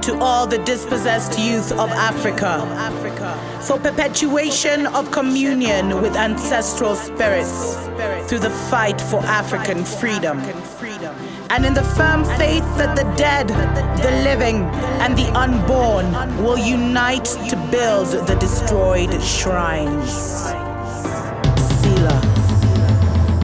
to all the dispossessed youth of Africa, for perpetuation of communion with ancestral spirits through the fight for African freedom, and in the firm faith that the dead, the living, and the unborn will unite to build the destroyed shrines. Selah.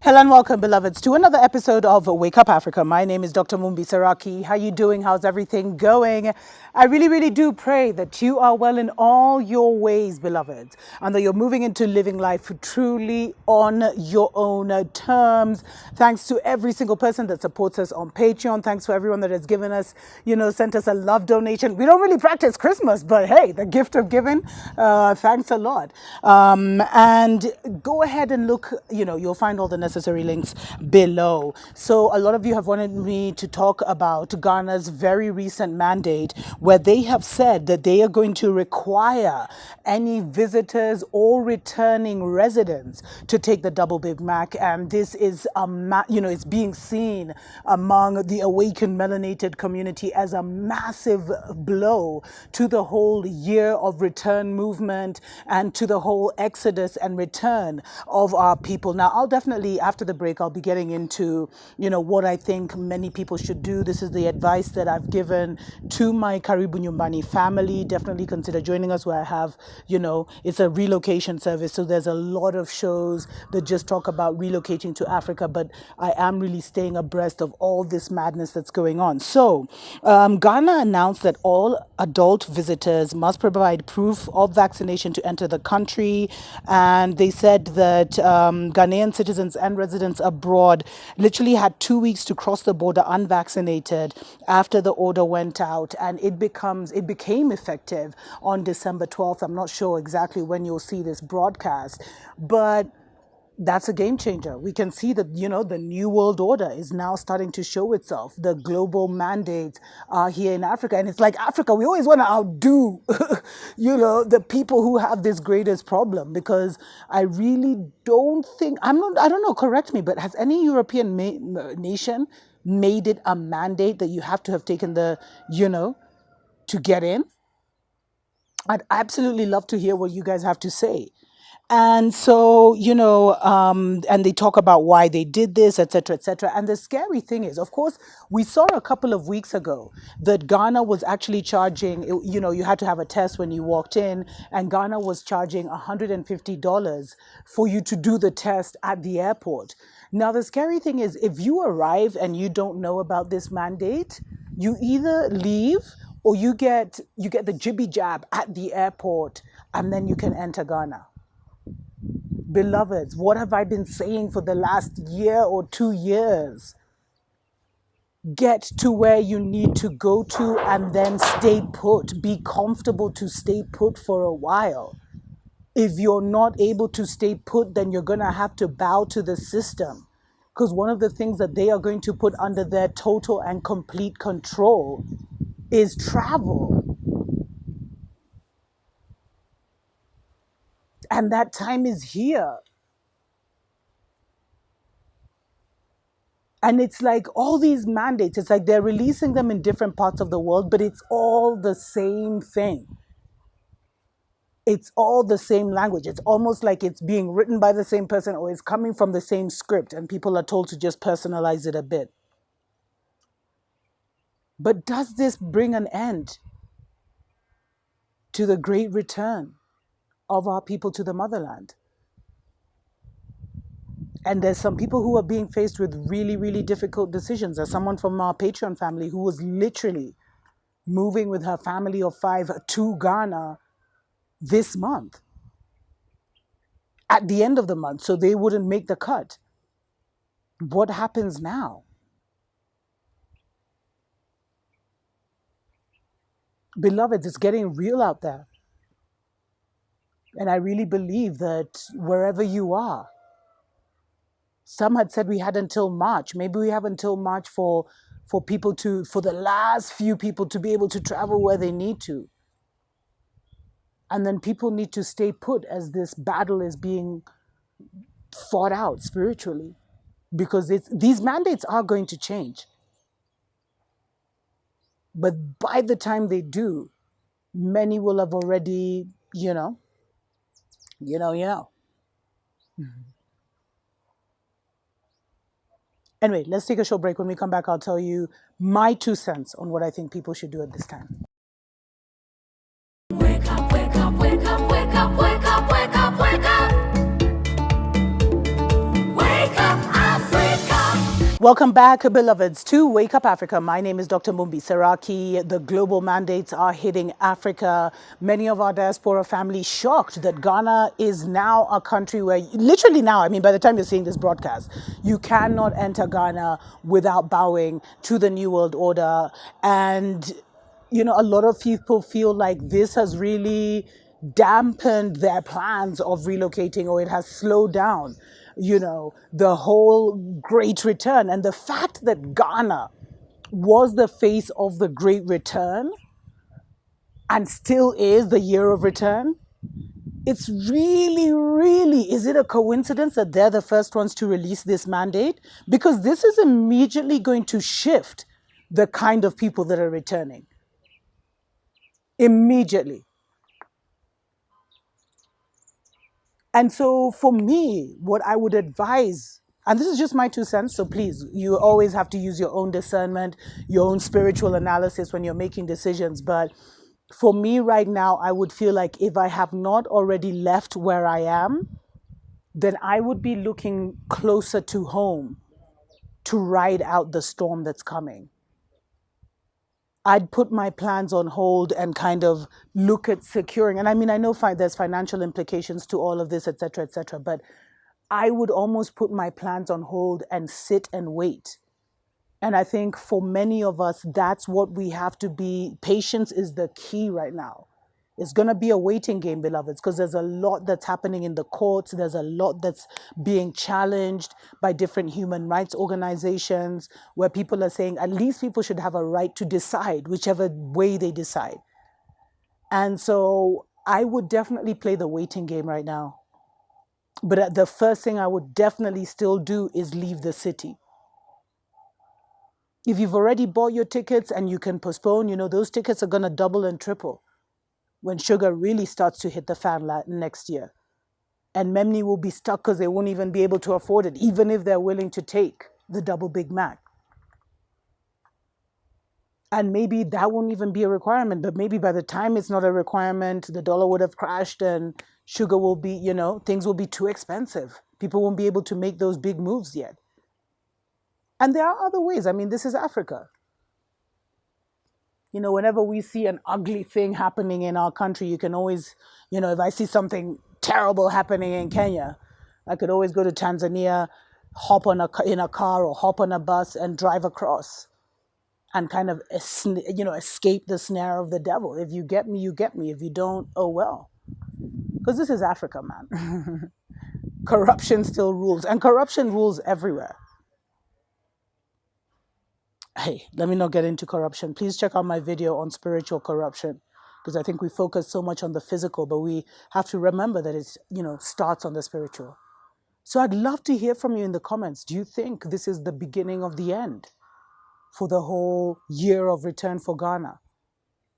Hello and welcome, beloveds, to another episode of Wake Up Africa. My name is Dr. Mumbi. How you doing? How's everything going? I really do pray that you are well in all your ways, beloveds, and that you're moving into living life truly on your own terms. Thanks to every single person that supports us on Patreon. Thanks for everyone that has given us, sent us a love donation. We don't really practice Christmas, but hey, the gift of giving, thanks a lot. And go ahead and look, you'll find all the necessary links below. So a lot of you have wanted me to talk about Ghana's very recent mandate, where they have said that they are going to require any visitors or returning residents to take the double Big Mac. And this is it's being seen among the awakened melanated community as a massive blow to the whole year of return movement and to the whole exodus and return of our people. Now, I'll definitely, after the break, I'll be getting into, what I think many people should do. This is the advice that I've given to my Karibu Nyumbani family. Definitely consider joining us, where I have, it's a relocation service. So there's a lot of shows that just talk about relocating to Africa, but I am really staying abreast of all this madness that's going on. So Ghana announced that all adult visitors must provide proof of vaccination to enter the country. And they said that Ghanaian citizens and residents abroad literally had 2 weeks to cross the border unvaccinated after the order went out, and it became effective on December 12th. I'm not sure exactly when you'll see this broadcast, but that's a game changer. We can see that, the new world order is now starting to show itself. The global mandates are here in Africa. And it's like Africa, we always want to outdo, the people who have this greatest problem, because I really don't think, I don't know, correct me, but has any European nation made it a mandate that you have to have taken the, to get in? I'd absolutely love to hear what you guys have to say. And so, and they talk about why they did this, et cetera, et cetera. And the scary thing is, of course, we saw a couple of weeks ago that Ghana was actually charging, you had to have a test when you walked in, and Ghana was charging $150 for you to do the test at the airport. Now, the scary thing is, if you arrive and you don't know about this mandate, you either leave or you get the jibby jab at the airport, and then you can enter Ghana. Beloveds, what have I been saying for the last year or 2 years? Get to where you need to go to and then stay put. Be comfortable to stay put for a while. If you're not able to stay put, then you're going to have to bow to the system. Because one of the things that they are going to put under their total and complete control is travel. And that time is here. And it's like all these mandates, it's like they're releasing them in different parts of the world, but it's all the same thing. It's all the same language. It's almost like it's being written by the same person, or it's coming from the same script, and people are told to just personalize it a bit. But does this bring an end to the great return of our people to the motherland? And there's some people who are being faced with really difficult decisions. There's someone from our Patreon family who was literally moving with her family of 5 to Ghana this month, at the end of the month, so they wouldn't make the cut. What happens now? Beloveds, it's getting real out there. And I really believe that wherever you are, some had said we had until March. Maybe we have until March for the last few people to be able to travel where they need to. And then people need to stay put as this battle is being fought out spiritually, because these mandates are going to change. But by the time they do, many will have already, you know. Anyway, let's take a short break. When we come back, I'll tell you my 2 cents on what I think people should do at this time. Wake up, wake up, wake up, wake up, wake up, wake up, wake up. Wake up, Africa. Welcome back, beloveds, to Wake Up Africa. My name is Dr. Mumbi Saraki. The global mandates are hitting Africa. Many of our diaspora families shocked that Ghana is now a country where, literally now, I mean, by the time you're seeing this broadcast, you cannot enter Ghana without bowing to the New World Order. And a lot of people feel like this has really dampened their plans of relocating, or it has slowed down, the whole great return. And the fact that Ghana was the face of the great return and still is the year of return, it's really, really, is it a coincidence that they're the first ones to release this mandate? Because this is immediately going to shift the kind of people that are returning. Immediately. And so for me, what I would advise, and this is just my 2 cents, so please, you always have to use your own discernment, your own spiritual analysis when you're making decisions. But for me right now, I would feel like if I have not already left where I am, then I would be looking closer to home to ride out the storm that's coming. I'd put my plans on hold and kind of look at securing. And I mean, I know there's financial implications to all of this, et cetera, but I would almost put my plans on hold and sit and wait. And I think for many of us, that's what we have to be. Patience is the key right now. It's going to be a waiting game, beloveds, because there's a lot that's happening in the courts. There's a lot that's being challenged by different human rights organizations where people are saying at least people should have a right to decide whichever way they decide. And so I would definitely play the waiting game right now. But the first thing I would definitely still do is leave the city. If you've already bought your tickets and you can postpone, those tickets are going to double and triple when sugar really starts to hit the fan next year. And Memni will be stuck because they won't even be able to afford it, even if they're willing to take the double Big Mac. And maybe that won't even be a requirement, but maybe by the time it's not a requirement, the dollar would have crashed and sugar will be, things will be too expensive. People won't be able to make those big moves yet. And there are other ways. I mean, this is Africa. Whenever we see an ugly thing happening in our country, you can always, if I see something terrible happening in Kenya, I could always go to Tanzania, hop in a car or hop on a bus and drive across and kind of, escape the snare of the devil. If you get me, you get me. If you don't, oh well. Because this is Africa, man. Corruption still rules, and corruption rules everywhere. Hey, let me not get into corruption. Please check out my video on spiritual corruption, because I think we focus so much on the physical, but we have to remember that it's, starts on the spiritual. So I'd love to hear from you in the comments. Do you think this is the beginning of the end for the whole year of return for Ghana?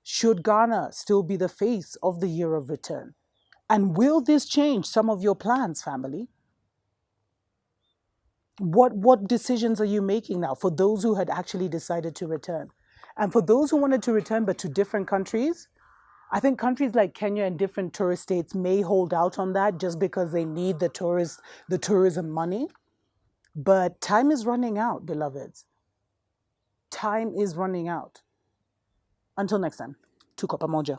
Should Ghana still be the face of the year of return? And will this change some of your plans, family? What decisions are you making now for those who had actually decided to return? And for those who wanted to return but to different countries, I think countries like Kenya and different tourist states may hold out on that just because they need the tourism money. But time is running out, beloveds. Time is running out. Until next time, tuko pamoja.